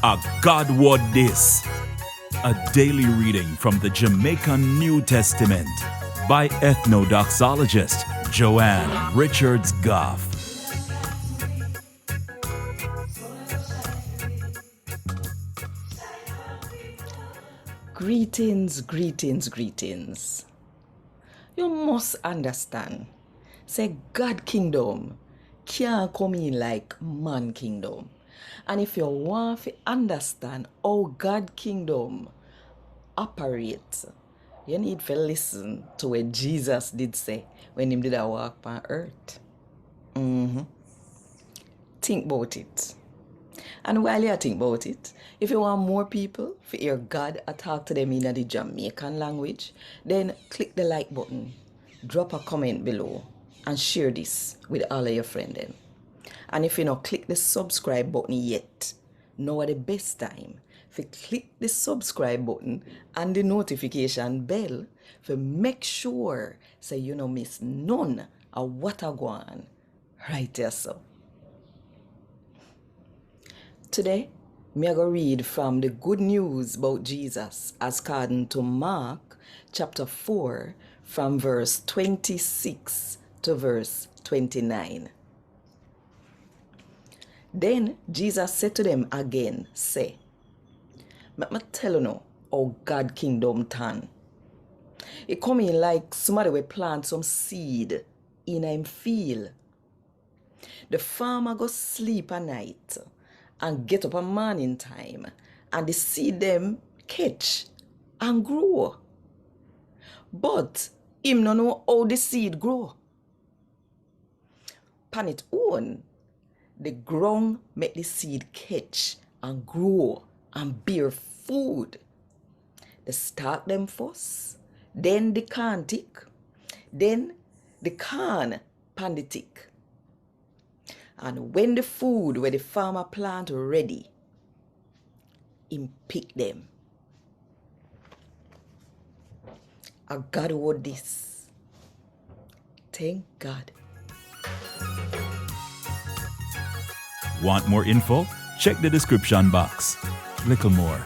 A God Word This, a daily reading from the Jamaican New Testament by Ethnodoxologist Joanne Richards Goffe. Greetings, greetings, greetings. You must understand, say God kingdom can't come in like man kingdom. And if you want to understand how God kingdom operates, you need to listen to what Jesus did say when he did a walk on earth. Think about it. And while you think about it, if you want more people to hear God talk to them in the Jamaican language, then click the like button, drop a comment below, and share this with all of your friends. And if you not click the subscribe button yet, now is the best time to click the subscribe button and the notification bell to make sure so you don't miss none of what I go on right there. So today, me I go read from the good news about Jesus as according to Mark chapter 4 from verse 26 to verse 29. Then Jesus said to them again, say, "Let me tell you now how God kingdom turn. It come in like somebody will plant some seed in him field. The farmer go sleep at night and get up a morning time, and the seed them catch and grow. But him no know how the seed grow. Pan it own, the ground make the seed catch and grow and bear food. They start them first, then the can tick, then the can pan the tick. And when the food where the farmer plant ready, him pick them." A God word this. Thank God. Want more info? Check the description box. Little more.